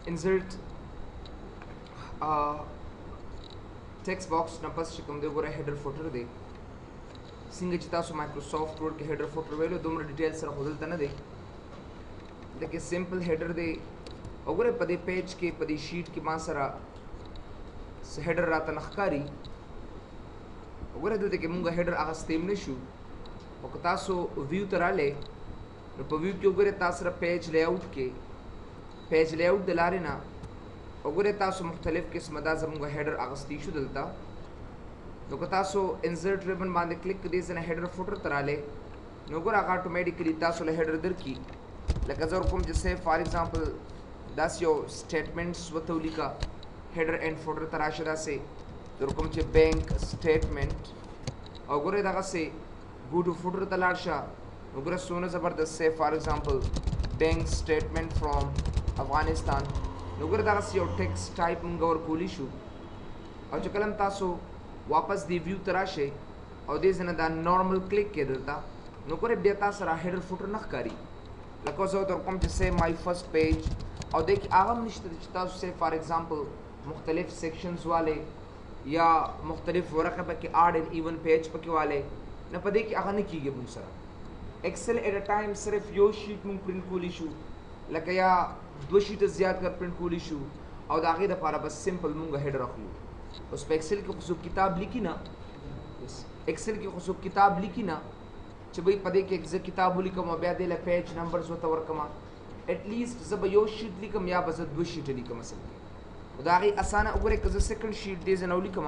insert text box نه پس چې کوم دی ګوره header footer دی څنګه چې تاسو مایکروسافټ ورډ کې header footer ویلو دومره ډیټیل سره خو دلته نه دی لکه سمپل header دی او ګوره په دې پیج کې په دې شیټ کې ما سره header راته نښکاري وګوره دلته کې مونږ header اخیستیم نشو او که تاسو ویو ته رالی نو په ویو کې وګوره تاسو سره پیج لیاوټ کې پیج لیاوټ د لارې نه وګوره تاسو مختلف قسمه دا زموږ header اخیستی شو دلته نو که تاسو انسرټ ریبن باندې کلیک کړئ ځنه header footer ته رالی نو وګوره هغه اتومیټیکلی تاسو له header درکړي لکه زه کوم چې say فار ایگزامپل داسې یو سټیټمنټس ورته ولیکه header and footer ته راشه داسې زه کوم چې بینک سټیټمنټ او ګوره دغسې go to footer ته لاړ شه نو ګوره څونه زبردست say فار ایگزامپل بینک سټیټمنټ فرام افغانستان نو ګوره دغسې یو ټیکسټ ټایپ مونږ ورکولی شو او چې کله تاسو واپس دی ویو ته راشئ او دې ځای نه دا نارمل کلیک کړئ دلته نو ګوره بیا تاسو سره header footer نه ښکاري لکه زه ورته کوم چې say my first page او دې کې هغه هم نشته چې تاسو say فار ایگزامپل مختلف سیکشنز والے یا مختلف ورقه پکې اډ اینڈ ایون پیج پکې والے نه پدې کې هغه نه کیږي مونږ سره ایکسل ایٹ ا ټایم صرف یو شیټ مونږ پرنٹ کولی شو لکه یا دو شیټ زیات کر پرنٹ کولی شو او د هغې دپاره بس سمپل مونږ header اخلو اوس په ایکسل کې خو څوک کتاب لیکي نه ایکسل کې خو څوک کتاب لیکي نه چې بھئی په دې کې زه کتاب ولیکم او بیا دې له پیج نمبرز ورته ورکړم ایټ لیسټ زه به یو شیټ لیکم یا به زه دوه شیټه لیکم اصل کې خو د هغې اسانه وګورئ که زه سیکنډ شیټ دې ځای نه ولیکم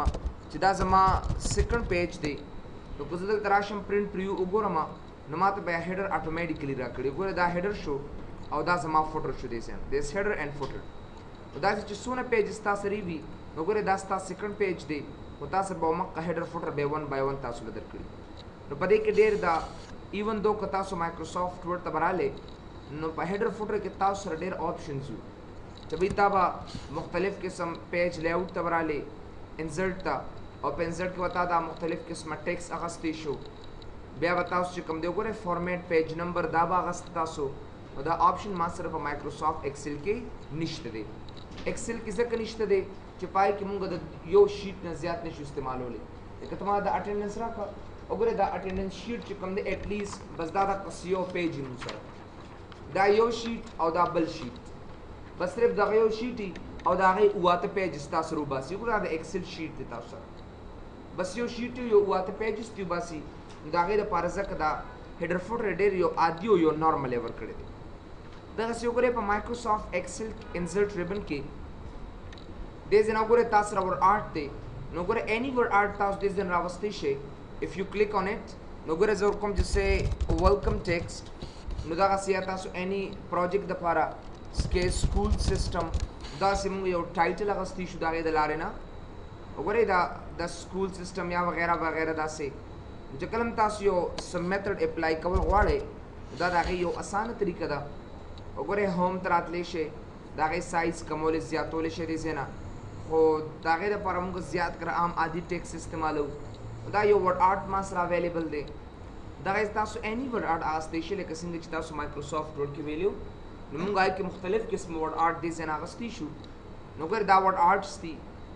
چې دا زما سیکنډ پیج دی نو که زه دلته راشم پرنټ پریو وګورم نو ماته به header اتومیټیکلی راکړي ګوره دا header شو او دا زما فوټر شو دې ځای نه دس header and footer نو داسې چې څونه پیجز تا سره وي نو ګوره دا ستا سیکنډ پیج دی خو تا سره به مقه header footer به ون بای ون تاسو له درکړي نو په دې کې ډېر دا ایون دو که تاسو مایکروسافټ ورډ ته به رالی نو په header footer کې تاسو سره ډېر آپشنز وي چې بھئی تا به مختلف قسم پیج لیاوټ ته به رالی انسرټ ته او په انسرټ کې به تا دا مختلف قسمه ټیکس اخیستی شو بیا به تاسو چې کوم دی وګورئ فارمیټ پیج نمبر دا به اخیست تاسو نو دا آپشن ما سره په مایکروسافټ ایکسل کې نشته دی ایکسل کې ځکه نشته دی چې پای کې مونږ د یو شیټ نه زیات نشو استعمالولی لکه ته ما د اټینډنس راکړه وګورئ دا اټینډنس شیټ چې کوم دی ایټ لیسټ بس دا دقس یو پیج یې مونږ سره دا یو شیټ او دا بل شیټ بس صرف دغه یو شیټ او د هغې اوه پیجز تا سره وباسي وګوره دا د ایکسل شیټ دی تاسو سره بس یو شیټ یو اوه پیجز ترې وباسي نو د هغې دپاره ځکه دا header footer ډېر یو عادي او یو نارمل یې ورکړی دی دغسې وګورئ په مایکروسافټ ایکسل انسرټ ریبن کې دې ځای نه وګورئ تاسو سره ور آرټ دی نو وګورئ any ور آرټ تاسو دې ځای نه راوستی شئ if you click on it نو وګورئ زه ورکوم چې say welcome text نو دغسې یا تاسو any project دپاره سکول سیسټم داسې موږ یو ټایټل اخیستی شو د هغې د لارې نه وګورئ دا د سکول سیسټم یا وغیره وغیره داسې چې کله هم تاسو یو څه میتھډ اپلای کول غواړئ دا د هغې یو اسانه طریقه ده وګورئ هوم ته راتلی شئ د هغې سایز کمولی زیاتولی شئ دې ځای نه خو د هغې دپاره موږ زیات کړه عام عادي ټیکس استعمالو دا یو ورډ آرټ ما سره اویلیبل دی دغه تاسو any ورډ آرټ اخیستی شئ لکه څنګه چې تاسو مایکروسافټ ورډ کې ویلي نو موږ هغې کې مختلف قسم ورډ آرټ دې ځای نه اخیستی شو نو ګوره دا ورډ آرټس دي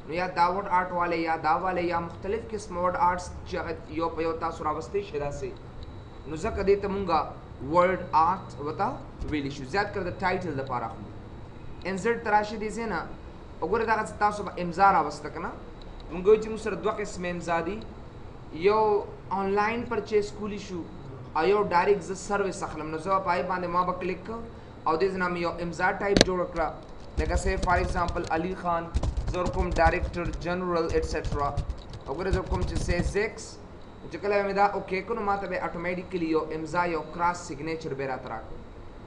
نو یا دا ورډ آرټ والے یا دا والے یا مختلف قسم ورډ آرټس چې هغه یو په یو تاسو راوستی شئ داسې نو ځکه دې ته مونږ ورډ آرټ ورته ویلی شو زیات کړه د ټایټل دپاره اخلو انسرټ ته راشئ دې ځای نه وګوره دغسې تاسو به امضا راوسته که نه مونږ وایو چې مونږ سره دوه قسمه امضا دي یو آنلاین پرچیز کولی شو او یو ډایرکټ زه سروس اخلم نو زه به په هغې باندې ما به کلیک کړم او دې ځای نه مې یو امضا ټایپ جوړه کړه لکه say فار ایگزامپل علي خان زه ورکوم ډایرکټر جنرل ایټسټرا وګوره زه ورکوم چې say زیکس چې کله مې دا اوکې کړو ما ته به اټومیټیکلی یو امضا یو کراس سیګنیچر به راته راکړو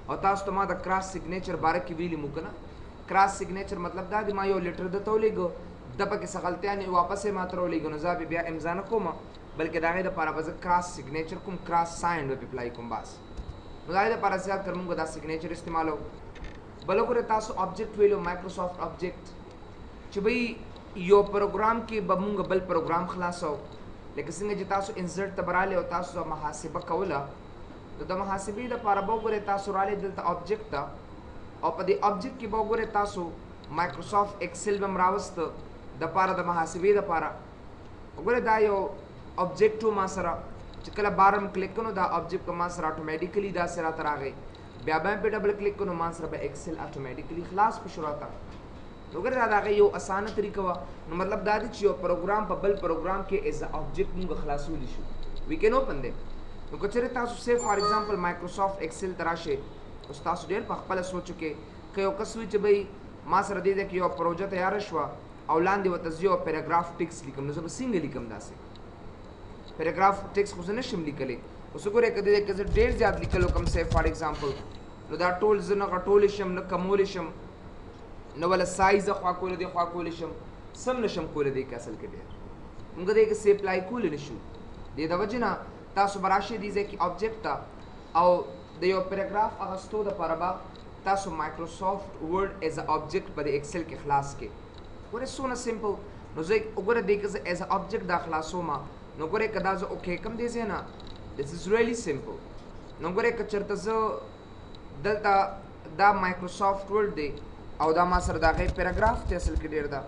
او تاسو ته ما د کراس سیګنیچر باره کې ویلي مو که نه کراس سیګنیچر مطلب دا دی ما یو لیټر درته ولیږه د پکې څه غلطیانې واپس یې ما ته راولېږه نو زه بیا امضا نه کوم بلکې د هغې دپاره به زه کراس سیګنیچر کوم کراس ساین به اپلای کوم بس نو د هغې دپاره زیات تر مونږ دا سیګنیچر استعمالو بل وګورئ تاسو آبجیکټ ویلو مایکروسافټ آبجیکټ چې بھئی یو پروګرام کې به مونږ بل پروګرام خلاصو لکه څنګه چې تاسو انسرټ ته به رالی او تاسو محاسبه کوله نو د محاسبې دپاره به وګورئ تاسو رالی دلته آبجیکټ ته او په دې object کې به وګورئ تاسو مایکروسافټ ایکسل به راوست د پاره د محاسبې د پاره وګورئ دا یو object ما سره چې کله بارم کلیک کړو دا object ما سره اتوماتیکلی دا سره تراغی بیا به په ډبل کلیک کړو ما سره به ایکسل اتوماتیکلی خلاص په شروع تا وګورئ دا یو اسانه طریقه و نو مطلب دا دی چې یو پروګرام په بل پروګرام کې از object موږ خلاصول شو we can open them نو کچره تاسو سه فار ایگزامپل مایکروسافټ ایکسل تراشه اوس تاسو ډېر په خپل سوچو کې یو کسوي چې به ما سره دې کې یو پروژه تیار شو او لاندې وته یو پیراګراف ټیکس لیکم نو زه به څنګه لیکم داسې پیراګراف ټیکس خو نه شم لیکلې اوس ګوره کده کې زه ډېر زیات لیکلو کوم سه فار ایگزامپل نو دا ټول زه نه غټول شم نه کمول شم نو ول سایز خو کول دي خو کول شم سم نشم کول دي کې اصل کې ډېر موږ دې کې سی اپلای کول نشو دې د وجنه تاسو براشه دي چې object او د یو پیراګراف اغستو د پربا تاسو مایکروسافټ ورډ از ا object په ایکسل کې خلاص کې ګوره سونه سمپل نو زه وګوره دې کې از ا object دا خلاصو ما نو ګوره کدا زه اوکې کم دي زه نه this is really simple نو ګوره ک چرته زه دلته دا مایکروسافټ ورډ دی او دا ما سره دا غي پیراګراف ته اصل کې ډیر دا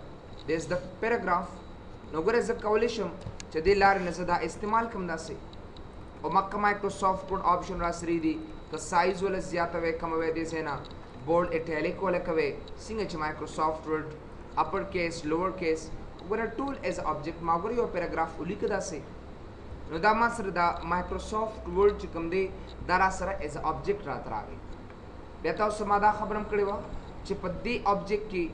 this the paragraph نو ګوره زه کولای شم چې دې لار نه زه دا استعمال کوم داسې او مکه مایکروسافټ ورډ آپشن را سری دی که سایز ول زیاته وې کم وې دي سینا بولډ اټالیک ول کوي څنګه چې مایکروسافټ ورډ اپر کیس لوور کیس ګوره ټول از object ما ګوره یو پیراګراف ولیک داسې نو دا ما سره دا مایکروسافټ ورډ چې کوم دی دا را سره از object را تراغی بیا تاسو ما دا خبرم کړی و چې په دې object کې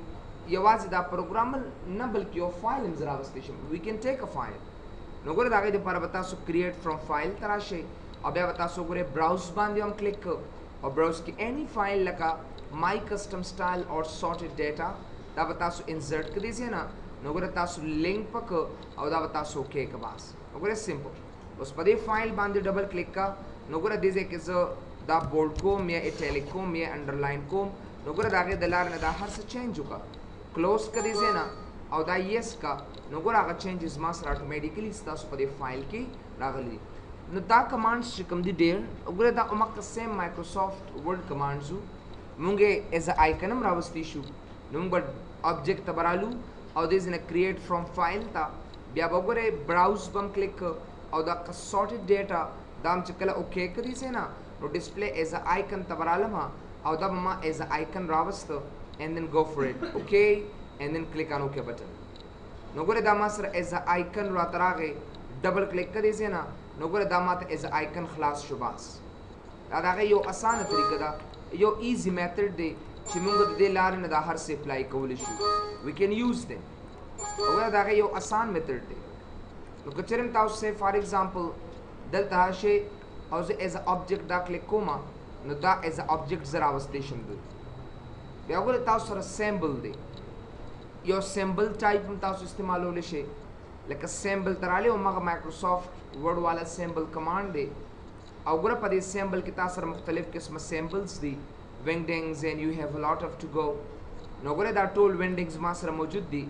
یوازې دا پروګرام نه بلکې یو فایل هم زرا واستې شم we can take a file نو ګوره دا غي د لپاره تاسو create from file تراشه او بیا تاسو ګوره browse باندې هم کلیک او browse کې any file لکه my custom style or sorted data دا تاسو insert کړئ ځای نه نو ګوره تاسو link پک او دا تاسو کې کباس وګوره simple اوس په دې فایل باندې ډبل کلیک کا نو ګوره دې ځکه زه دا بولډ کوم یا اټالیک کوم یا انډرلاین کوم نو ګوره دا غي د لار نه دا هر څه چینج وکړه کلوز کړئ ځای نه او دا یس کا نو ګور هغه چینجز ما سره اتوماتیکلی تاسو په دې فایل کې راغلي نو دا کمانډز چې کوم دي ډېر وګوره دا اومکه سیم مایکروسافټ ورډ کمانډز مونږه از ا آیکن هم راوستي شو نو موږ object تبرالو او دې ځنه create from file تا بیا وګوره browse بم کلیک او دا sorted data دام چې کله اوکې کړی سي نه نو display as a icon تبرالم او دا ما as a icon راوست and then go for it okay and then click on OK button نو ګوره دا ما سره as a icon را تراغه ډبل کلیک کړئ سي نه نو ګوره دا ماته as a icon خلاص شو بس دا یو اسانه طریقه ده یو easy method دی چې موږ د دې لارې نه دا هر څه اپلای کولی شو we can use them وګوره دا یو اسان method دی نو که چېرې تاسو سه فار ایگزامپل دلته شي او زه as a object دا کلیک کوم نو دا as a object زرا واستې شم دی بیا وګوره تاسو سره سمبل دی یو سمبل ټایپ هم تاسو استعمالولی شي لکه سمبل تراله او مغه مایکروسافټ ورډ والا سمبل کمانډ دی او ګوره په دې سمبل کې تاسو سره مختلف قسمه سمبلز دي wingdings and you have a lot of to go نو ګوره دا ټول wingdings ما سره موجود دي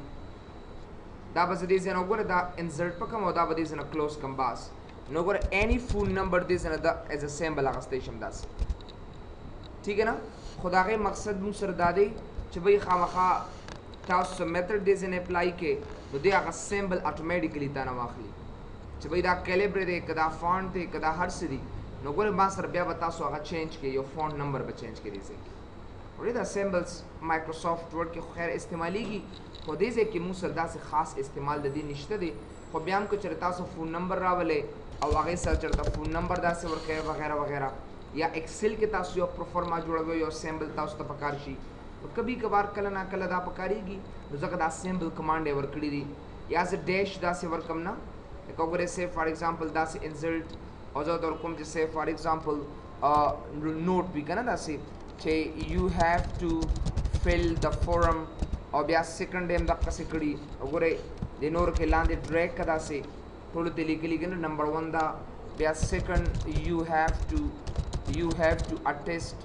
دا به دې زنه ګوره دا insert پکم او دا به دې زنه close کم باس نو ګوره any phone number دې زنه دا as a symbol هغه station داس ٹھیک ہے نا خدای مقصد مو سره دادی چې به خامخا تاسو میتھډ دې زنه اپلای کې نو دې هغه symbol automatically تا نه واخلي چې به دا کیلیبر دې کدا فونټ دې کدا هر څه دي نو ګوره ما سره بیا به تاسو هغه چینج کې یو فونټ نمبر به چینج کړئ ځکه ورې دا سمبلز مایکروسافټ ورډ کې خیر استعماليږي خو دې ځکه مو سره داسې خاص استعمال د دې نشته دي خو بیا هم که چېرې تاسو فون نمبر راولئ او هغې سره چېرته فون نمبر داسې ورکوئ وغیره وغیره یا ایکسل کې تاسو یو پروفارما جوړوئ یو سمبل تاسو ته پکار شي کبھی کبھار کله نا کله دا پکارېږي نو ځکه دا سمبل کمانډ یې ورکړي دي یا زه ډیش داسې ورکم نه لکه وګورئ سیف فار ایگزامپل داسې انسلټ او زه در کوم چې سیف فار ایگزامپل نوٹ وي که نه داسې چې یو هیو ټو فل د فورم او بیا سیکنډ هم دقسې کړي وګورئ د نور کې لاندې ډریک که داسې ټولو ته لیکلي که نه نمبر 1 دا بیا سیکنډ یو هیو ټو اټیسټ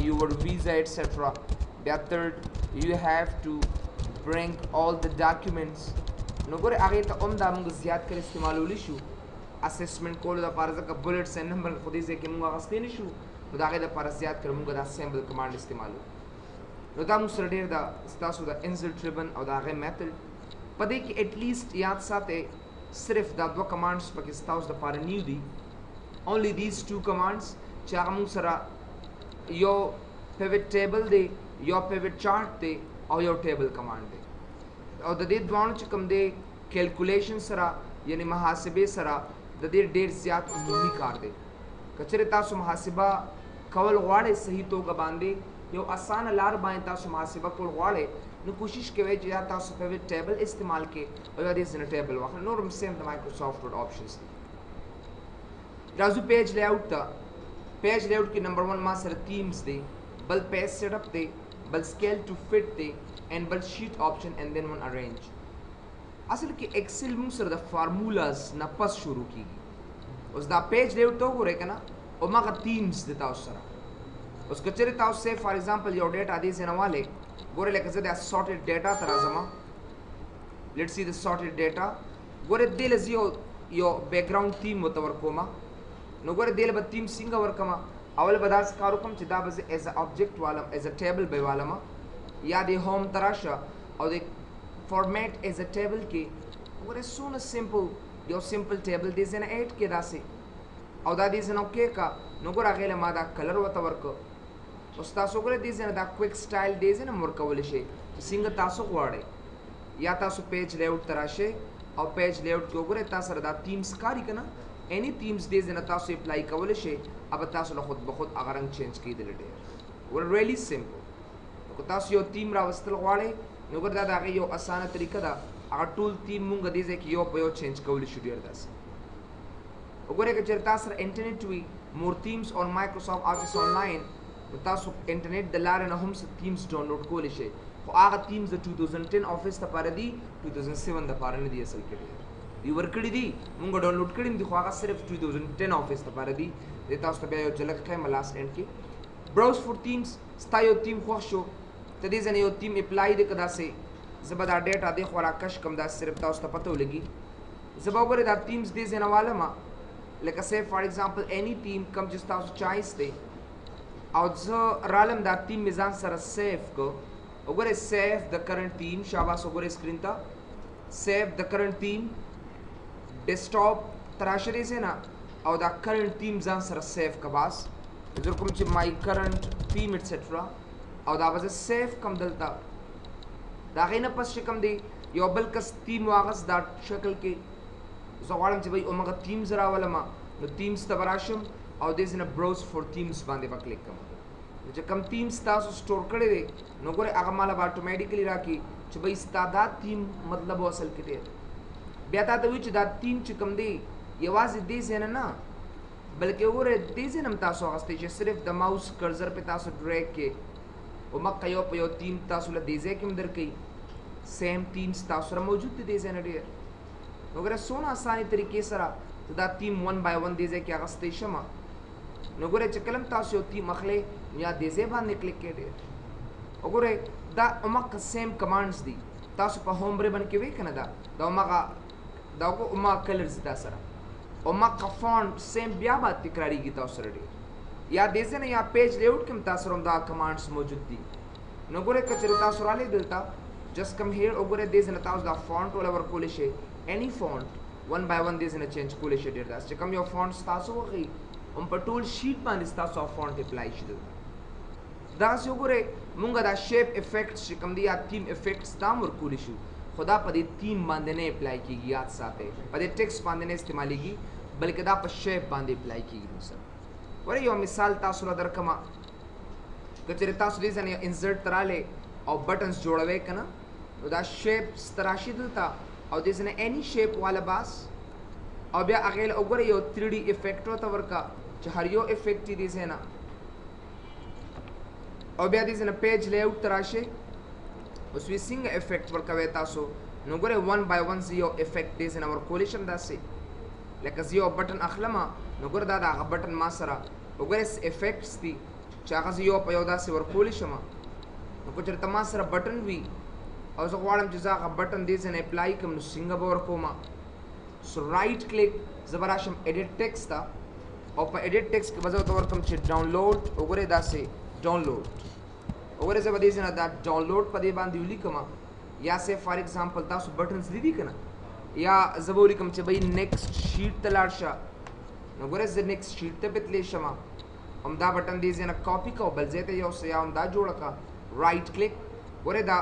your visa etc بیا third you have to bring all the documents نو ګوره هغې ته هم دا موږ زیات کړی استعمالولی شو اسسمنټ کولو دپاره ځکه بلټس اینډ نمبر خو دې ځای کې موږ اخیستی نه شو نو دا غي د پر زیات کړه موږ دا سیمبل کمانډ استعمالو نو دا موږ سره ډیر دا تاسو د انسرت ریبن او دا غي میتھډ پدې کې اټ لیست یاد ساته صرف دا دوه کمانډز پکې تاسو د پاره نیو دي only these two commands چې هغه موږ سره یو pivot table دی یو pivot chart دی او یو table command دی او د دې دوه چې کوم دی کیلکولیشن سره یعنی محاسبه سره د دې ډیر زیات عمومي کار دی کچره تاسو محاسبه کول غواړئ صحیح توګه باندې یو اسانه لار باندې تاسو محاسبه کول غواړئ نو کوشش کوئ چې یا تاسو pivot table استعمال کړئ او یا دې زنه ټیبل واخلئ نور هم سیم د مایکروسافټ ورډ آپشنز دي راځو پیج لے آؤٹ ته پیج لے آؤٹ کې نمبر 1 ما سره تھیمز دی بل پیج سیٹ اپ دی بل سکیل ټو فٹ دی اینڈ بل شیٹ آپشن اینڈ دین ون ارینج اصل کې ایکسل موږ سره د فارمولاز نه پس شروع کیږي اوس دا پیج لے آؤٹ ته وګورئ کنه او ماغه تھیمز د تاسو سره اوس کچره تاسو سه فار ایگزامپل یو ډیټا دی زنواله ګوره لکه زه د سورټډ ډیټا تر ازما لیټس سی د سورټډ ډیټا ګوره دل زیو یو بیک گراوند تھیم متور کوما نو ګوره دل به تھیم څنګه ورکما اول به داس کارو کوم چې دا به ایز ا آبجیکټ والم ایز ا ټیبل به والم یا د هوم تراشه او د فارمیٹ ایز ا ټیبل کې ګوره سونه سمپل یو سمپل ټیبل دی زنه ایډ کې داسې او دا دی زنه کې کا نو ګوره غیله ما دا کلر وته ورکو اوس تاسو ګوره دی زنه دا کویک سټایل دی زنه ورکول شي چې څنګه تاسو غواړئ یا تاسو پیج لے آؤٹ تراشه او پیج لے آؤٹ کې ګوره تاسو دا تھیمز کاری کنه any themes days in تاسو اپلای کول شي اب تاسو له خود بخود هغه رنگ چینج کیدل دي ور ریلی سمپل کو تاسو یو تیم راوستل غواړئ نو ګر دا هغه یو اسانه طریقه ده هغه ټول تیم مونږ دې ځکه یو په یو چینج کول شي ډیر داسې وګوره چې چیرته تاسو انټرنیټ وی مور تیمز on Microsoft Office Online نو تاسو انټرنیټ د لارې نه هم څه تیمز ډاونلوډ کول شي خو هغه تیمز د 2010 Office لپاره دي 2007 لپاره نه دي اصل کې دی ورکړی دي مونږ ډاونلوډ کړیم دي خو هغه صرف 2010 آفیس لپاره دي د تاسو ته بیا یو جلک خیم لاست اینڈ کې براوز فور تیمز ستا یو تیم خوښ شو ته دې ځنه یو تیم اپلای دی کدا سي زبر دا ډیټا دی خو را کش کم دا صرف تاسو ته پته ولګي زبر وګوره دا تیمز دې ځنه والا ما لکه سه فار ایگزامپل اني تیم کم چې تاسو چایس دی او زه رالم دا تیم میزان سره سیف کو وګوره سیف د کرنٹ تیم شاباش وګوره سکرین ته سیف د کرنٹ تیم ډیسکټاپ تراشری سے نا او دا کرنٹ تیم ځان سره سیف کباس در کوم چې مای کرنٹ تیم ایټسټرا او دا وځه سیف کم دلتا دا غینه پس کم دی یو بل کس تیم واغس دا شکل کې زغړم چې وای اومغه تیم زرا ولما نو تیمز تبراشم او دې زنه براوز فور تیمز باندې وکلیک کوم چې کم تیمز تاسو سٹور کړی دی نو ګوره هغه مال به اتوماتیکلی راکی چې وای استعداد تیم مطلب اصل کې دی بیا تا ته وی چې دا تیم چې کم دی یوازې دې زنه نه بلکې وګوره دې زنه تاسو غستې چې صرف د ماوس کرزر په تاسو ډریګ کې او مکه یو په یو تیم تاسو له دې ځای کې درکې سیم تیمز تاسو سره موجود دي دې زنه ډیر وګوره سونه اساني طریقې سره دا تیم 1 by 1 دې ځای کې غستې شمه نو ګوره چې کلم تاسو یو تیم اخلي یا دې ځای باندې کلیک کړئ وګوره دا مکه سیم کمانډز دي تاسو په هوم ریبن کې وی کنه دا مکه دا کو ما کلرز دا سره او ما کا فونټ سیم بیا با تکراریږي تاسو سره ډیر یا دې ځنه یا پیج لیاوټ کې تاسو روم دا کمانډز موجود دي نو ګوره کچره تاسو را لیدلتا جست کم هیر وګوره دې ځنه تاسو دا فونټ ول ور کول شي اني فونټ 1 by 1 دې ځنه چینج کول شي ډیر دا چې کم یو فونټ تاسو وغي هم په ټول شیټ باندې تاسو فونټ اپلای شي دا څه وګوره مونږه دا شیپ افیکټس چې کم دي یا تیم افیکټس دا ور کول شي خدا په دې تیم باندې نه اپلای کیږي یاد ساته په دې ټیکس باندې نه استعماليږي بلکې دا په شیپ باندې اپلای کیږي نو سر ور یو مثال تاسو له درکما کچره تاسو دې ځنه انسرت تراله او بٹنز جوړوي کنه نو دا شیپ ستراشي دلته او دې ځنه اني شیپ والا باس او بیا هغه وګوره یو 3D افیکټ وته ورکا چې هر یو افیکټ دې ځنه او بیا دې ځنه پیج لے آؤٹ تراشه اوس وی څنګه افیکټ ورکوي تاسو نو ګوره 1 by 1 زیو افیکټ دې زنه ورکولیشن داسې لکه زیو بٹن اخلمه نو ګوره دا هغه بٹن ما سره وګوره افیکټس دي چې هغه زیو په یو داسې ورکولیشم نو کو چرته ما سره بٹن وی او زه غواړم چې هغه بٹن دې زنه اپلای کوم نو څنګه به ورکوما سو رائټ کلیک زبراشم ایډیټ ټیکسټ تا او په ایډیټ ټیکس کې بزو تور کوم چې ډاونلوډ وګوره دا سه ډاونلوډ وګوره زه به دې نه دا ډاونلوډ په دې باندې ولیکم یا سه فار ایگزامپل تاسو بټنز لیدي کنه یا زه به ولیکم چې بھائی نیکسٹ شیټ ته لاړ شه نو وګوره زه نیکسٹ شیټ ته پتلی شم هم دا بټن دې نه کاپی کو بل ځای ته یو څه یا هم دا جوړ کا رائټ کلیک وګوره دا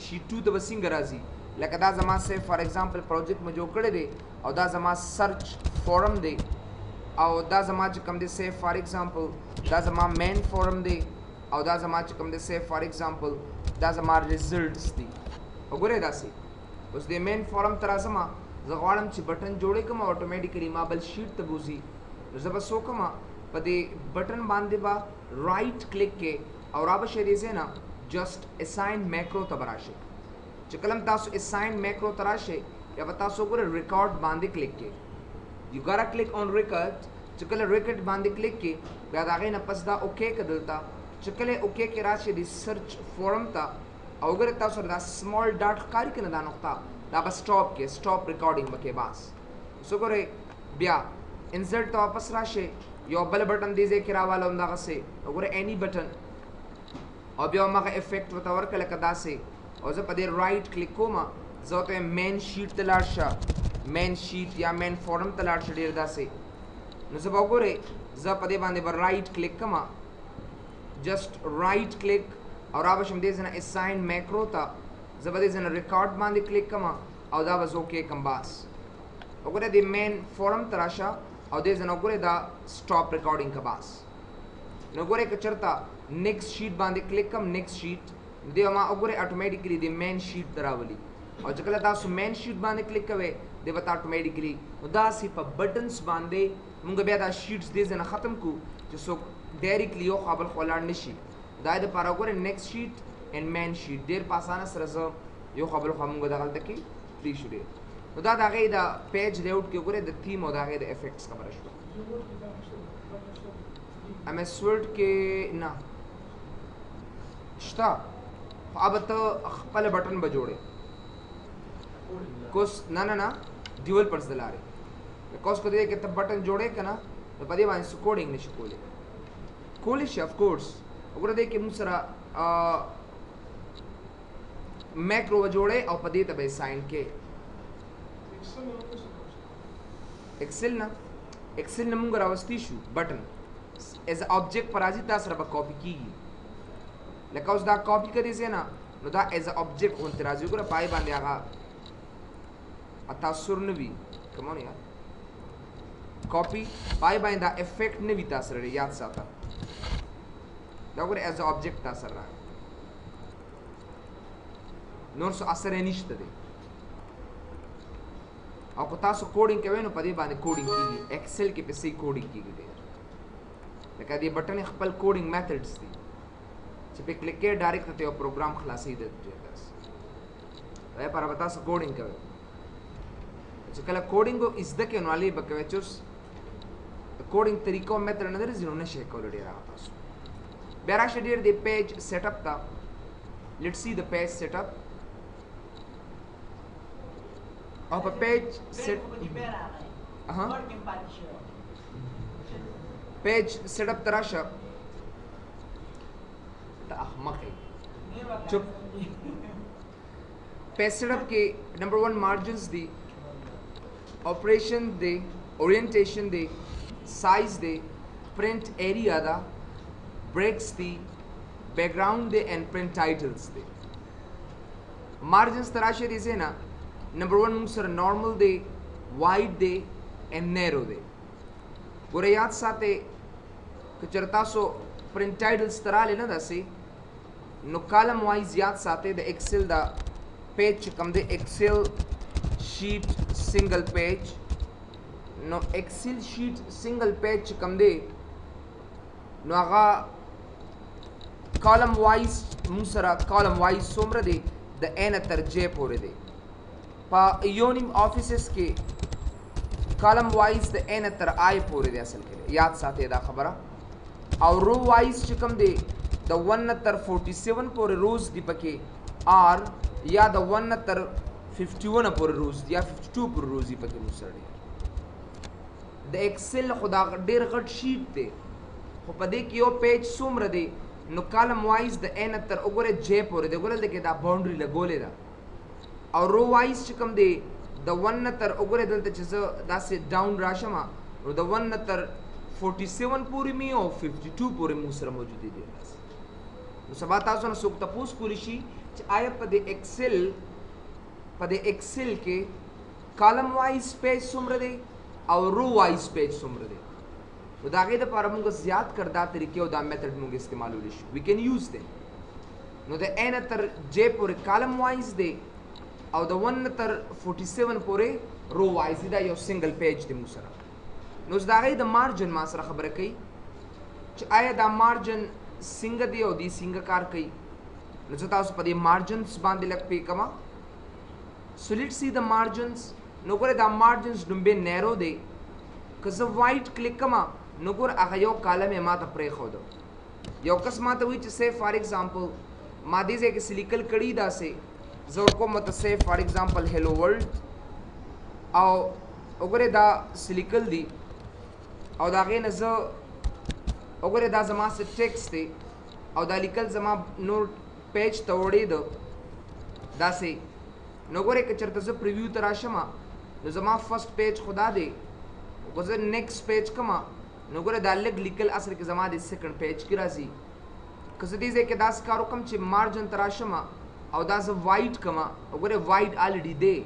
شیټ 2 ته وسنګ راځي لکه دا زما سه فار ایگزامپل پروجیکټ مې جوړ کړی دی او دا زما سرچ فورم دی او دا زما چې کوم دی سه فار ایگزامپل دا زما مین فورم دی او دا زما چې کوم دی سه فار ایگزامپل دا زما ریزلټس دی وګوره دا سه اوس د مین فورم تر ازما زه غواړم چې بټن جوړې کوم اتوماتیکلی ما بل شیټ ته بوزي نو زه به سو کوم په دې بټن باندې با رائټ کلیک کې او را به شریزه نه جست اساین میکرو ته براشه چې کلم تاسو اساین میکرو تراشه یا به تاسو ګوره ریکارډ باندې کلیک کې یو ګارا کلیک آن ریکارډ چې کله ریکارډ باندې کلیک کې بیا دا غي نه پس دا اوکے کدلتا چې کله اوکے کې راشه دی سرچ فورم ته او ګره تاسو دا سمال ډاټ ښکاری کنه دا نقطه دا به سټاپ کې سټاپ ریکارډینګ وکي باس سو ګوره بیا انسرټ ته واپس راشه یو بل بٹن دی ځکه راواله هم دغه سه وګوره اني بٹن او بیا مغه افیکټ وته ورکړه کدا سه او زه په دې رائټ کلیک کوم زه ته مین شیټ ته لاړ شه مین شیټ یا مین فورم ته لاړ شه ډیر داسې نو زه وګوره زه په دې باندې بر رائټ کلیک کوم جست رائټ کلیک او را بشم دې ځنه اساین میکرو ته زه په دې ځنه ریکارډ باندې کلیک کوم او دا وز اوکے کوم باس وګوره دې مین فورم تراشه او دې ځنه وګوره دا سټاپ ریکارډینګ کا باس نو وګوره که چرتا نیکسٹ شیټ باندې کلیک کوم نیکسٹ شیټ دی ما وګوره اتوماتیکلی دی مین شیټ دراولي او چې کله تاسو مین شیټ باندې کلیک کوئ دی وتا اتوماتیکلی نو دا سی په بټنز باندې موږ بیا دا شیټس دې نه ختم کو چې څوک ډایرکټلی یو خپل خلاړ نشي دا د پاره وګوره نیکسٹ شیټ ان مین شیټ ډیر په اسانه سره زه یو خپل موږ دغلت کې فری شو دی نو دا دغه دا پیج لیاوټ کې وګوره د تیم او دغه د افیکټس خبره شو ام اس ورډ کې نه شتا अब तो खपल बटन बजोड़े कोस ना ना ना dual purse दिला रहे कोस को दे के तब बटन जोड़े कना तो पदे वाइन सु कोडिंग निश कोले कोलिश ऑफ कोर्स ओकरा दे के मुसरा मैक्रो जोड़े और पदे तबे साइन के एक्सेल ना मुंगरा वस्तीशु बटन एज ऑब्जेक्ट पर आजी तासरा बा कॉपी की लका उस दा कॉपी करी से ना नो दा एज अ ऑब्जेक्ट होन तराजू को पाई बांधे आगा अतासुर नवी कम ऑन यार कॉपी पाई बांधा इफेक्ट ने भी तासर रे याद साता दा को एज अ ऑब्जेक्ट तासर रहा नोर सो असर निश्चित दे और को तासो कोडिंग के वे नो पदे बांधे कोडिंग की एक्सेल के पे से कोडिंग की गई लका दे बटन खपल कोडिंग मेथड्स दी چې په کلیک کې ډایرکټ ته یو پروګرام خلاصې ده بس دا پر بتا سو کوډینګ کوي چې کله کوډینګ از د کې نو علي بکوي چې کوډینګ طریقو میتھډ نه درځي نو نشي کولای ډیر تاسو بیا راشه ډیر دی پیج سیټ اپ تا لیټس سی د پیج سیټ اپ او په پیج سیټ پیج سیټ اپ تراشه चुप पेस्टअप के नंबर 1 मार्जिन्स दे ऑपरेशन दे ओरिएंटेशन दे साइज दे प्रिंट एरिया दा ब्रेक्स दी बैकग्राउंड दे एंड प्रिंट टाइटल्स दे मार्जिन्स तराशे दे ना नंबर 1 मुसर नॉर्मल दे वाइड दे एंड नैरो दे गोरे याद साथे कचरता सो प्रिंट टाइटल्स तरा लेना दसे नो कॉलम वाइज याद साथे द एक्सेल दा पेज कम दे एक्सेल शीट सिंगल पेज नो एक्सेल शीट सिंगल पेज कम दे नो आगा कॉलम वाइज मुसरा कॉलम वाइज सोमर दे द एन तरजे पोरे दे पा योनिम ऑफिसेस के कॉलम वाइज द एन तर आई पोरे दे असल के याद साथे दा खबरा और रो वाइज चिकम दे द 147 पर रोज दी पके आर या द 151 पर रोज या 52 पर रोज दी पके मुसरडी د ایکسل خدا ډیر غټ شیټ دی خو په دې کې یو پیج څومره دی نو کالم وایز د ان تر وګوره جے پورې دی وګوره دغه دا باونډري لګولې ده او رو وایز چې کوم دی د 1 نه تر وګوره دلته چې زه داسې ډاون راشم نو د 1 نه تر 47 پورې می او 52 پورې مو سره موجود دي نو سبا تاسو نه څوک تاسو کولی شي چې آیا په د ایکسل کې کالم وایز پیج څومره دی او رو وایز پیج څومره دی نو دا غي د لپاره موږ زیات کړدا طریقې او دا میتھډ موږ استعمالول شي وی کین یوز دیم نو د ان تر جے پورې کالم وایز دی او د 1 تر 47 پورې رو وایز دا یو سنگل پیج دی مو سره نو دا غي د مارجن ما سره خبره کوي چې آیا دا مارجن څنګه دی او دی څنګه کار کوي نو زه تاسو په دې مارجنز باندې لګ پی کما سو لیټس سی د مارجنز نو ګوره دا مارجنز ډمبه نیرو دی که زه وایټ کلیک کما نو ګور هغه یو کالم ما ته پرې خو دو یو کس ما ته وی چې سه فار ایگزامپل ما دې ځکه سلیکل کړي دا سه زه کوم ته سه فار ایگزامپل هلو ورلد او وګوره دا سلیکل دی او دا غي نه زه وګوره دا زما څه ټیکست دی او دا لیکل زما نور پیج ته وړي دو دا سه نو ګوره که چرته زه پریویو ته راشم نو زما فرست پیج خدا دی او زه نیکسٹ پیج کما نو ګوره دا لګ لیکل اصل کې زما د سیکنډ پیج کې راځي که زه دې ځکه داس کارو کوم چې مارجن ته راشم او دا زه وایټ کما وګوره وایټ الریډي دی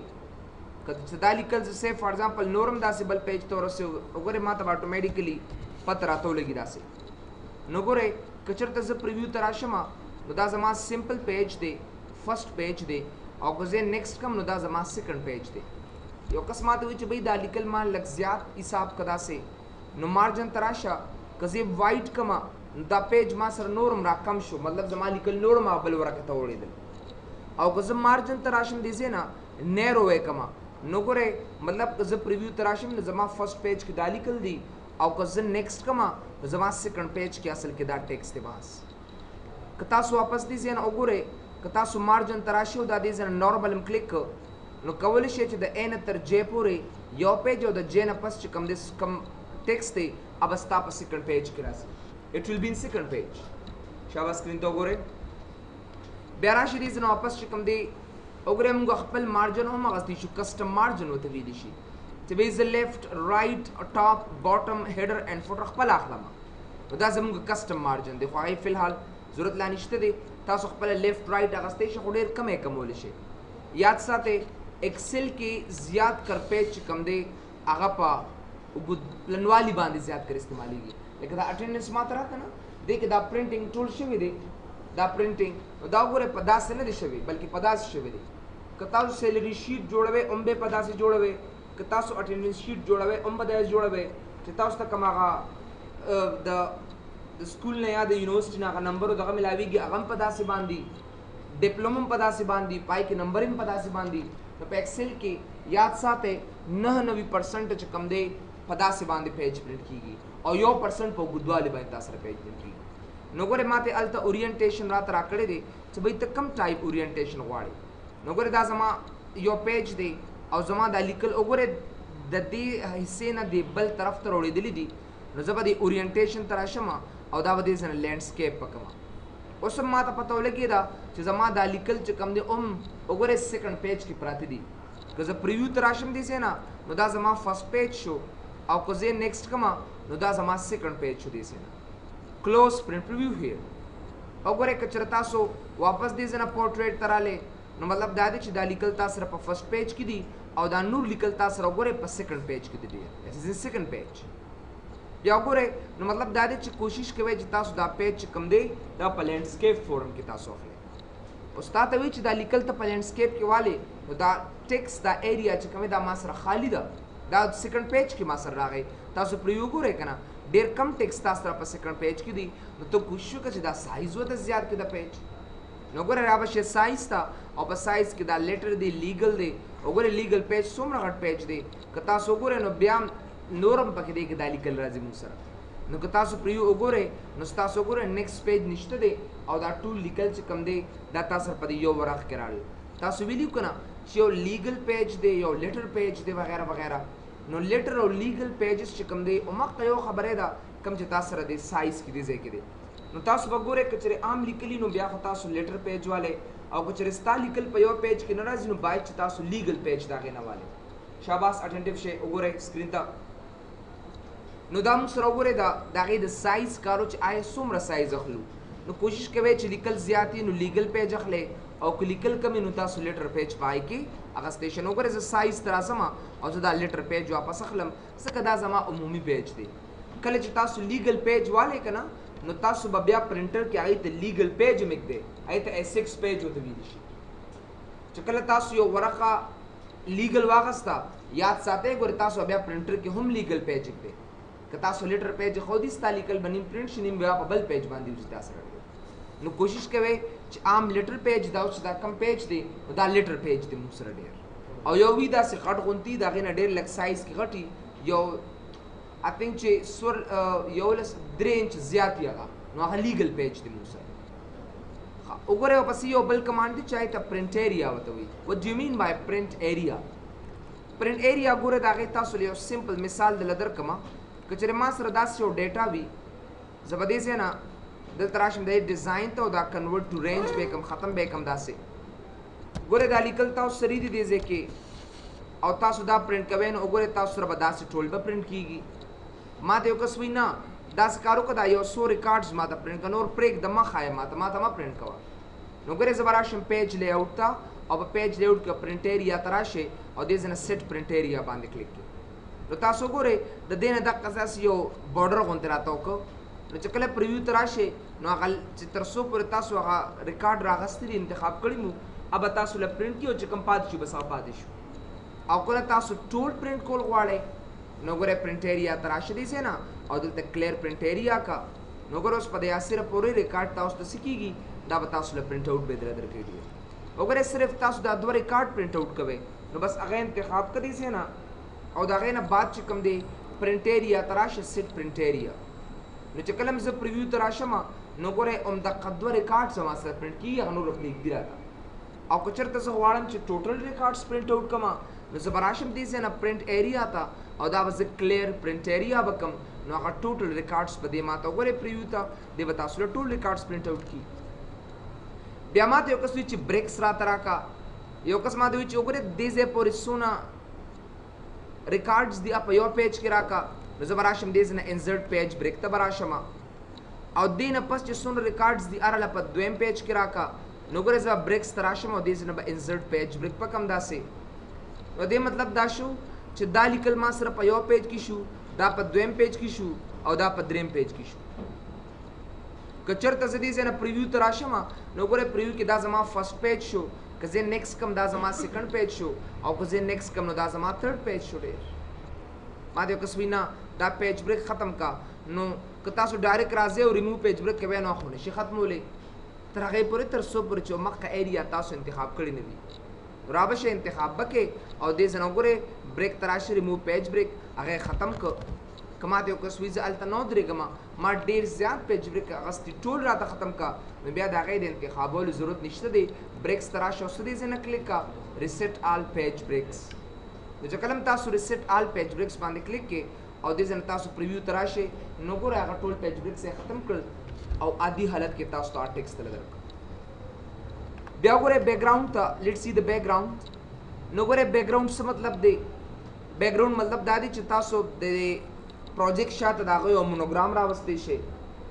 که دا لیکل زه فار ایگزامپل نورم داسې بل پیج ته ورسې وګوره ما ته اتوماتیکلی پته راته ولګي داسې نو ګوره که چېرته زه پریویو ته راشم نو دا زما سمپل پیج دی فرست پیج دی او که زه نیکسٹ کم نو دا زما سیکنډ پیج دی یو کس ما ته وایي چې بھائی دا لیکل ما لږ زیات حساب کدا سه نو مارجن تراشه که زه وایټ کما دا پیج ما سره نورم را کم شو مطلب زما لیکل نورم بل ورکه ته وړېدل او که زه مارجن تراشم دې زینا نیرو وې کما نو ګوره مطلب که زه پریویو تراشم نو زما فرست پیج کې دا لیکل دی او که زه نیکسٹ کما نو زما سیکنډ پیج کې اصل کې دا ټیکسټ دی بس که تاسو واپس دې زینا وګوره که تاسو مارجن تراشو دا دې زینا نورمال کلیک نو کولی شئ چې د ان تر جے پورې یو پیج او د جے نه پس چې کم ټیکسټ دی اب ستا په سیکنډ پیج کې راځي اٹ ویل بی ان سیکنډ پیج شابه سکرین ته وګورئ بیا راشي دې زنه واپس چې کوم دی وګورئ موږ خپل مارجن هم غوښتي شو کسٹم مارجن وته ویلی شي چې به ز لیفت رائټ ټاپ باټم هیډر اینڈ فوټر خپل اخلم دا زموږ کسٹم مارجن دی خو هغه فلحال ضرورت لا نشته دی تاسو خپل لیفت رائټ اغستې شو ډېر کمې کمول شي یاد ساتئ ایکسل کې زیات کر پیج کم دی هغه په پلنوالی باندې زیات کر استعمالېږي لکه دا اټینډنس ماته راکنه دې کې دا پرنټینګ ټول شوی دی دا پرنټینګ دا ګوره په داسې نه دی شوی بلکې په داسې شوی دی که تاسو سیلري شیټ جوړوئ هم به په داسې جوړوئ که تاسو اټینډنس شیټ جوړوئ هم به داسې جوړوئ چې تاسو ته کوم هغه د سکول نه یا د یونیورسټي نه هغه نمبر دغه ملاویږي هغه هم په داسې باندې ډیپلوما هم په داسې باندې پای کې نمبر هم په داسې باندې نو په ایکسل کې یاد ساتئ 99% چې کم دی په داسې باندې پیج پرنټ کیږي او 1% په اوږدوالي باندې تاسو سره پیج پرنټ کیږي نو ګوره ماته الته اورینټیشن راته راکړی دی چې بھائی ته کم ټایپ اورینټیشن غواړي نو ګوره دا زما یو پیج دی او زما دا لیکل وګوره د دې حصې نه دی بل طرف ته وړېدلی دي نو زه به د اورینټیشن ته راشم او دا به دې ځنه لینډسکیپ پکما اوس هم ماته پته ولګې ده چې زما دا لیکل چې کم دی وګوره سیکنډ پیج کې پراته دي که زه پریویو ته راشم دې ځای نه نو دا زما فرست پیج شو او که زه نیکسټ کما نو دا زما سیکنډ پیج شو دې ځای نه کلوز پرنټ پریویو هیر وګوره که چېرته تاسو واپس دې ځای نه پورټریټ ته رالی نو مطلب دا دی چې دا لیکل تاسو سره په فرست پیج کې دي او دا نور لیکل تاسو سره وګوره په سیکنډ پیج کې دي دیټ از سیکنډ پیج بیا وګورئ نو مطلب دا دی چې کوشش کوئ چې تاسو دا پیج چې کوم دی دا په لینډسکیپ فورم کې تاسو اخلئ اوس تا ته وایي چې دا لیکل ته په لینډسکیپ کې والې نو دا ټیکسټ دا ایریا چې کوم دا ما سره خالی ده دا سیکنډ پیج کې ما سره راغی تاسو پرې وګورئ که نه ډېر کم ټیکسټ تاسو سره په سیکنډ پیج کې دي نو ته کوشش وکړه چې دا سایز ورته زیات کړي د پیج نو ګوره را به شي سایز ته او په سایز کې دا لیټر دی لیګل دی وګوره لیګل پیج څومره غټ پیج دی که تاسو وګورئ نو بیا نورم پکې دی کې دا لیکل راځي موږ سره نو که تاسو پرې وګورئ نو تاسو وګورئ نیکسټ پیج نشته دی او دا ټول لیکل چې کوم دی دا تاسو په یو ورخ کې راغلی تاسو ویلیو که نه چې یو لیګل پیج دی یو لیټر پیج دی وغیره وغیره نو لیټر او لیګل پیجز چې کوم دی او مخکې یو خبره ده کوم چې تاسو سره د سایز کې دی ځای کې دی نو تاسو به ګورئ که چېرې عام لیکلي نو بیا خو تاسو لیټر پیج والے او که چېرې ستا لیکل په یو پیج کې نه راځي نو باید چې تاسو لیګل پیج د هغې نه والئ شاباس اټینټیو شئ وګورئ سکرین ته نو دا موږ سره وګورئ د هغې د سایز کارو چې آیا څومره سایز اخلو نو کوشش کوئ چې لیکل زیات وي نو لیګل پیج اخلئ او که لیکل کم نو تاسو لیټر پیج پای کې اخیستی شئ نو وګورئ زه سایز ته راځم او زه دا لیټر پیج واپس اخلم ځکه دا زما عمومي پیج دی کله چې تاسو لیګل پیج والئ که نه نو تاسو به بیا پرنټر کې هغې ته لیګل پیج هم ایږدئ هغې ته S6 پیج ورته ویلی شي چې کله تاسو یو ورقه لیګل واخسته یاد ساتئ ګورئ تاسو بیا پرنټر کې هم لیګل پیج ایږدئ که تاسو لیټر پیج ایښودي ستا لیکل به نیم پرنټ شي نیم بیا په بل پیج باندې وځي تا سره نو کوشش کوئ چې عام لیټر پیج دا چې دا کم پیج دی نو دا لیټر پیج دی موږ سره ډېر او یو وي داسې غټ غونتي د هغې نه ډېر لږ سایز کې غټي یو I think چې سور 3 انچ زیات وي هغه نو هغه لیګل پیج دی موږ سره وګورئ ورپسې یو بل کمانډ دی چې هغې ته پرنټ ایریا ورته وایي what do you mean by print area پرنټ ایریا ګوره د هغې تاسو له یو سمپل مثال دله درکړمه که چېرې ما سره داسې یو ډیټا وي زه به دې ځای نه دلته راشم د ډیزاین ته او دا کنورټ ټو رینج به کم ختم به کم داسې ګوره دا لیکل تاسو سری دي دې ځای کې او تاسو دا پرنټ کوئ نو وګورئ تاسو سره به داسې ټول به پرنټ کېږي ما ته یو کس وایي نه داسې کار وکړه دا یو څو ریکارډز ما ته پرنټ کړه نور پرېږده مه ښایه ما ته مه پرنټ کوه نو ګورئ زه به راشم پیج لی آوټ ته او په پیج لی آوټ کې پرنټ ایریا ته راشئ او دې ځای نه سیټ پرنټ ایریا باندې کلیک کړئ نو تاسو ګورئ د دې نه دقه داسې یو بارډر غوندې راته وکړه نو چې کله پریویو ته راشئ نو هغه چې تر څو پورې تاسو هغه ریکارډ راغستی دی انتخاب کړي مو هغه به تاسو له پرنټ کړي او چې کوم پاتې شي بس هغه پاتې شو او کله تاسو ټول پرنټ کول غواړئ نو ګورئ پرنټ ایریا ته راشئ دې ځای نه او دلته کلیر پرنټ ایریا کا نو ګورئ اوس په دې اسره پورې ریکارډ تاسو ته څه کېږي دا به تاسو له پرنټ آوټ به درته درکوي وګورئ صرف تاسو دا 2 ریکارډ پرنټ آوټ کوئ نو بس هغه انتخاب کړئ دې ځای نه او د هغې نه بعد چې کوم دی پرنټ ایریا ته راشه سیټ پرنټ ایریا نو چې کله زه پریویو ته راشم نو ګورئ همدغه 2 ریکارډز هم ما سره پرنټ کېږي هغه نور پرېږدي راته او که چېرته زه غواړم چې ټوټل ریکارډز پرنټ آوټ کړم نو زه به راشم دې ځای نه پرنټ ایریا ته او دا به زه کلیر پرنټ ایریا به کړم نو هغه ټوټل ریکارډز به دې ما ته وګورئ پریویو ته دې به تاسو له ټول ریکارډز پرنټ آوټ کړي بیا ما ته یو کس وایي چې بریکس راته راکړه یو کس ما ته وایي چې وګورئ دې ځای پورې څونه ریکارډز دی په یو پیج کې راکا نو زه به راشم دې ځای نه انسرټ پیج بریک ته به راشم او دې نه پس چې څومره ریکارډز دي هر په دویم پیج کې راکا نو ګورئ زه به بریکس ته راشم او دې ځای نه به انسرټ پیج بریک په کم داسې نو دې مطلب دا شو چې دا لیکل ما سره په یو پیج کې شو دا په دویم پیج کې شو او دا په دریم پیج کې شو که چېرته زه دې ځای نه پریویو ته راشم نو ګورئ پریویو کې دا زما فرسټ پیج شو که زه نیکسټ کم دا زما سیکنډ پیج شو او که زه نیکسټ کم نو دا زما تھرډ پیج شو ډېر ما ته یو کس وایي نه دا پیج بریک ختم کا نو که تاسو ډایرکټ راځئ او ریموو پیج بریک کوئ نو خو نشي ختمولی تر هغې پورې تر څو پورې چې مخکې ایریا تاسو انتخاب کړی نه وي را به شئ انتخاب به کړئ او دې ځای نه وګورئ بریک ته راشئ ریموو پیج بریک هغه یې ختم کړ که ما ته یو کس وایي زه هلته نه ودرېږم ما ډېر زیات پیج بریک اخیستي ټول راته ختم کا نو بیا د هغې د انتخابولو ضرورت نشته دی بریکس ته راشه او څه دې ځای نه کلیک کا ریسیټ آل پیج بریکس نو چې کله تاسو ریسیټ آل پیج بریکس باندې کلیک کړئ او دې ځای نه تاسو پریویو ته راشئ نو ګورئ هغه ټول پیج بریکس یې ختم کړل او عادي حالت کې تاسو ته ټیکسټ دله درکړه بیا ګورئ بیکګراؤنډ ته لیټس سی د بیکګراؤنډ نو ګورئ بیکګراؤنډ څه مطلب دی بیکګراؤنډ مطلب دا دی چې تاسو د پروجیکټ شاته د هغه یو مونوګرام راوستی شئ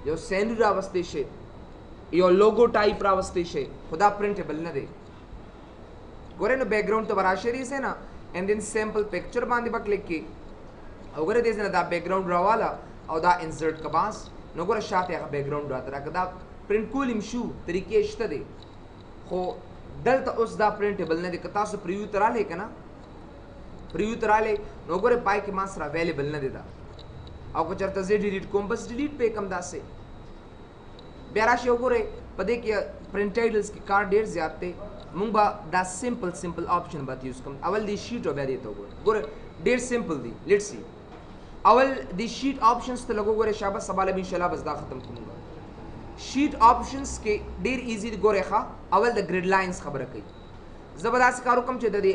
یو سینري راوستی شئ یو لوګو ټایپ راوستی شئ خو دا پرنټیبل نه دی ګورئ نو بیکګراؤنډ ته به راشئ دې ځای نه اینډ دین سیمپل پکچر باندې به کلیک کړئ او ګورئ دې ځای نه دا بیکګراؤنډ راواله او دا انسرټ که باس نو ګوره شاته هغه بیکګراؤنډ راته راکړه دا پرنټ کول هم شو طریقې شته دی خو دلته اوس دا پرنټیبل نه دی که تاسو پریویو ته رالی که نه پریویو ته رالی نو ګورئ پای کې ما سره اویلیبل نه دی دا او که چېرته زه ډیلیټ کوم بس ډیلیټ پې کم داسې بیا راشئ وګورئ په دې کې پرنټ ټایټلز کې کار ډېر زیات دی مونږ به دا سمپل آپشن به یوز کوم اول دی شیټ او بیا دې ته وګورئ ګوره ډېر سمپل دی لیټ سی اول دی شیټ آپشنز ته لږ وګورئ شابه سبا له به انشاءالله بس دا ختم کوم شیټ آپشنز کې ډېر ایزي دی ګورئ ښه اول د ګریډ لاینز خبره کوي زه به داسې کار وکړم چې د دې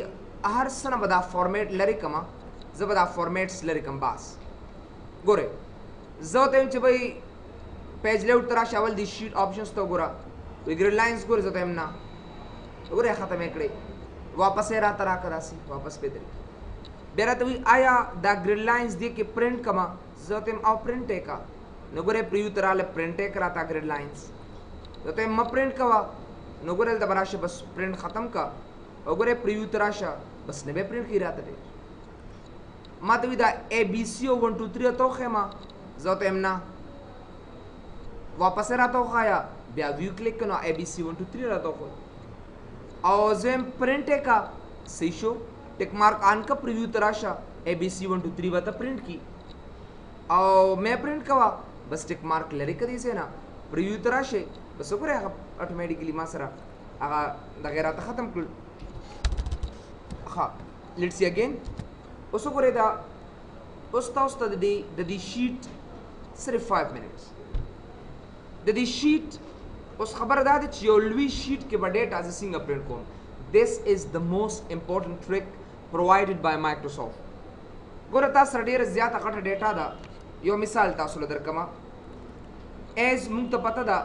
هر څه نه به دا فارمیټ لرې کړم زه به دا فارمیټس لرې کړم بس ګورئ زه ورته وایم چې بھائی پیج لیاوټ ته راشه اول دې شیټ آپشنس ته وګوره وایي ګریډ لاینز ګورې زه ته وایم نه وګورئ ختم یې کړئ واپس یې راته راکړه داسې واپس پې درې بیا راته وایي آیا دا ګریډ لاینز دې کې پرنټ کړمه زه ورته وایم او پرنټ یې کړه نو ګورئ پریویو ته راغله پرنټ یې کړه راته ګریډ لاینز زه ورته وایم مه پرنټ کوه نو ګورئ دلته به راشه بس پرنټ ختم کړه او ګورئ پریویو ته راشه بس نه به پرنټ کړي راته ډېر ما ته وایي دا اے بی سی او 1 2 3 ورته وښیم زه ورته وایم نه واپس یې راته وښایه بیا ویو کلیک کړه نو اے بی سی 1 2 3 راته وښود او زه وایم پرنټ یې کړه صحیح شو ټیک مارک آن کړه پریویو ته راشه اے بی سی 1 2 3 به ته پرنټ کړي او مې پرنټ کوه بس ټیک مارک لرې کړه دې ځای نه پریویو ته راشئ بس وګورئ هغه اټومیټیکلي ما سره هغه دغې راته ختم کړل ښه لیټس سی اګین اوس وګورئ دا اوس تاسو ته د دې شیټ صرف 5 منټس د دې شیټ اوس خبره دا ده چې یو لوی شیټ کې به ډیټا زه څنګه پرنټ کوم this is the most important trick provided by Microsoft ګوره تاسو سره ډېره زیاته غټه ډیټا ده یو مثال تاسو له درکمه ایز موږ ته پته ده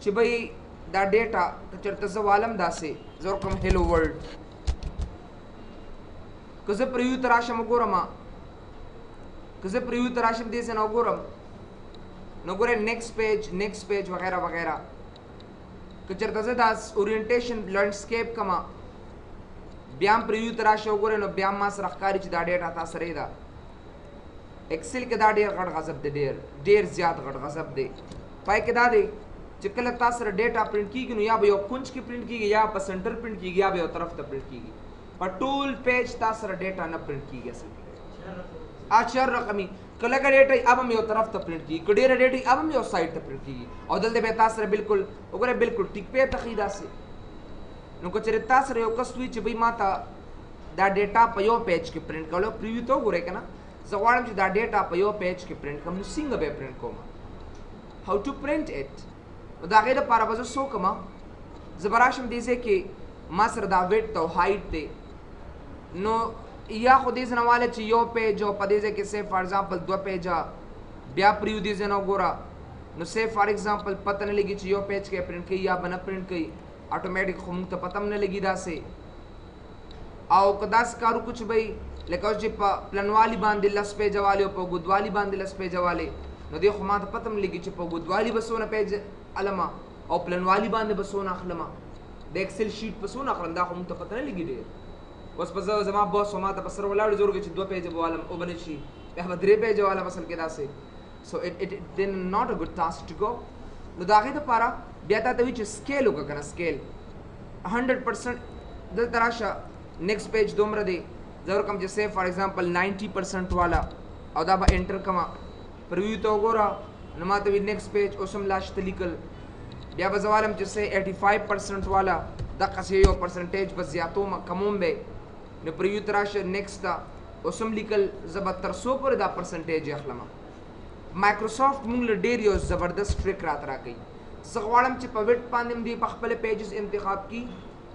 چې بھائی دا ډیټا که چېرته زه والم داسې زه ورکړم هیلو ورلډ که زه پریویو ته راشم وګورم که زه پریویو ته راشم دې ځای نه وګورم نو ګورئ نیکسټ پیج وغیره وغیره که چېرته زه دا اورینټیشن لینډسکیپ کړم بیا هم پریویو ته راشه وګورئ نو بیا هم ما سره ښکاري چې دا ډیټا تا سره ده ایکسل کې دا ډېر غټ غضب دی ډېر زیات غټ غضب دی پای کې دا دی چې کله تا سره ډیټا پرنټ کېږي نو یا به یو کونج کې پرنټ کېږي یا په سنټر پرنټ کېږي یا به یو طرف ته پرنټ کېږي په ټول پیج تا سره ډیټا نه پرنټ کېږي اصل کې 4 رقمي کله که ډیټا اب هم یو طرف ته پرنټ کېږي که ډېره ډیټا اب هم یو سایډ ته پرنټ کېږي او دلته به تا سره بالکل وګورئ بالکل ټیک پې تخي داسې نو که چېرې تا سره یو کس وي چې بھائی ما ته دا ډیټا په یو پیج کې پرنټ کولو پریویو ته وګورئ که نه زه غواړم چې دا ډیټا په یو پیج کې پرنټ کړم نو څنګه به یې پرنټ کوم هاو ټو پرنټ اټ نو د هغې دپاره به زه څه وکړم زه به راشم دې ځای کې ما سره دا ویډ او هایټ دی نو یا خو دې ځای نه والی چې یو پیج او په دې ځای کې سیف فار ایگزامپل 2 پیجه بیا پریو دې ځای نه وګوره نو سیف فار ایگزامپل پته نه لګي چې یو پیج کې پرنټ کوي یا به نه پرنټ کوي اټومیټک خو موږ ته پته هم نه لګي داسې او که داسې کار وکړو چې بھائی لکه اوس چې په پلنوالي باندې 10 پیجه والي او په اوږدوالي باندې 10 پیجه والي نو دې خو ما ته پته هم لګي چې په اوږدوالي به څونه پیج علمه او پلنوالي باندې به څونه اخلمه د ایکسل شیټ په څونه اخلم دا خو موږ ته پته نه لګي ډېر اوس په زما بوس خو ما ته په سر ولاړ زور چې 2 پیجه به والم او به نه شي بیا به 3 پیجه والم اصل کې داسې سو اټ دین ناٹ ا ګډ ټاسک ټو ګو نو د هغې دپاره بیا تا ته وایي چې سکیل وکړه که نه سکیل 100% دلته راشه نیکسټ پیج دومره دی زه ورکړم چې سیف فار ایگزامپل 90% والا او دا به انټر کړم پریویو ته وګوره نو ما ته وایي نیکسټ پیج اوس هم لا شته لیکل بیا به زه وایم چې سه 85% والا دقسې یو پرسنټیج به زیاتوم کموم به نو پریویو ته راشه نیکسټ ته اوس هم لیکل زه به تر 100 پورې دا پرسنټیج اخلم مایکروسافټ موږ له ډېر یو زبردست ټریک راته راکوي زه غواړم چې په ویډ باندې هم دې په خپل پیجز انتخاب کړي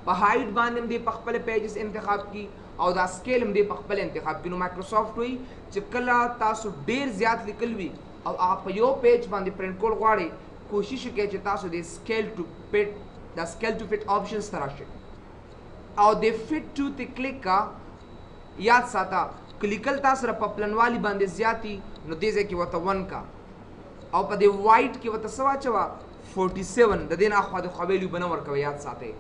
په هایټ باندې هم دې په خپل پیجز انتخاب کړي او دا سکیل هم دې په خپل انتخاب کړي نو مایکروسافټ وایي چې کله تاسو ډېر زیات لیکل وي او هغه په یو پیج باندې پرنټ کول غواړئ کوشش وکړئ چې تاسو د سکیل ټو فټ دا سکیل ټو فټ آپشنز ته راشئ او د فټ ټو ته کلیک کا یاد ساته کلیکل تاسو سره په پلنوالي باندې زیاتی نو دې ځای کې ورته 1 کا او په دې وایټ کې ورته څه واچوه 47 د دې نه اخوا د خوا ویلیو به نه ورکوئ یاد ساتئ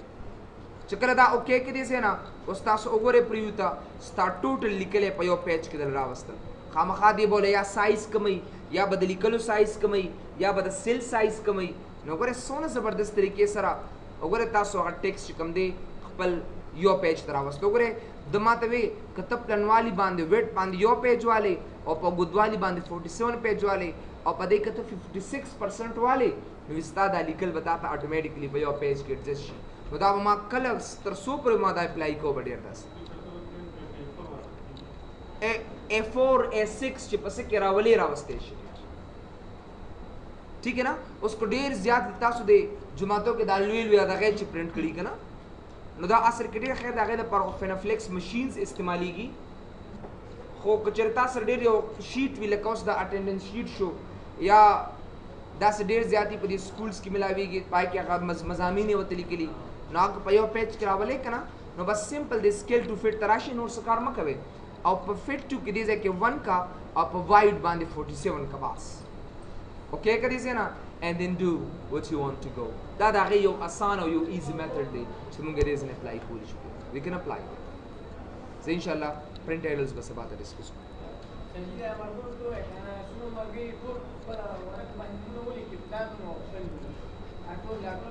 چې کله دا اوکې کې دې ځای نه اوس تاسو وګورئ پریویو ته ستا ټوټل لیکلی په یو پیج کې دل راوستل خامخا دې بوله یا سایز کمی یا به د لیکلو سایز کمی یا به د سیل سایز کمی نو ګورئ څونه زبردست طریقې سره وګورئ تاسو هغه ټیکسټ چې کوم دی خپل یو پیج ته راوستو وګورئ د ما ته وی که ته پلنوالي باندې ویډ باندې یو پیج والی او په اوږدوالي باندې 47 پیج والی او په دې که ته 56% والی نو ستا دا لیکل به تا ته اټومیټیکلی په یو پیج کې ایډجسټ شي نو دا به ما کله تر 100 پورې ما دا اپلای کوو به ډېر داسې A4 A6 چې پسې کې راولې راوستی شي ٹھیک ہے نا اوس کو ډېر زیات تاسو د جماعتو کې دا لوی لوی دغه چې پرنټ کړي که نه نو دا اصل کې ډېر خیر د هغې دپاره خو فینفلیکس مشینز استعمالیږي خو کچره تاسو ډیر یو شیټ وی لکه اوس د اټینډنس شیټ شو یا داسې ډیر زیاتی په دې سکولز کې ملاویږي پای کې هغه مضامین یې وتلی کلی نو هغه په یو پیج کې راولې کنه نو بس سمپل د سکیل ټو فټ تراشي نور څه کار مه کوي او په فټ ټو کې دې ځای کې 1 کا او په وایډ باندې 47 کا باس اوکې کړي ځنه and then do what you want to go دا هغه یو آسان او یو ایزی میتھډ دی چې موږ یې ریزن اپلای کولی شو we can apply so inshallah print titles بس بات ډسکس سنجیدہ مربوط تو انا شنو مرګي ټول پر ورک باندې نو ولي کې پلان نو اټول لاګو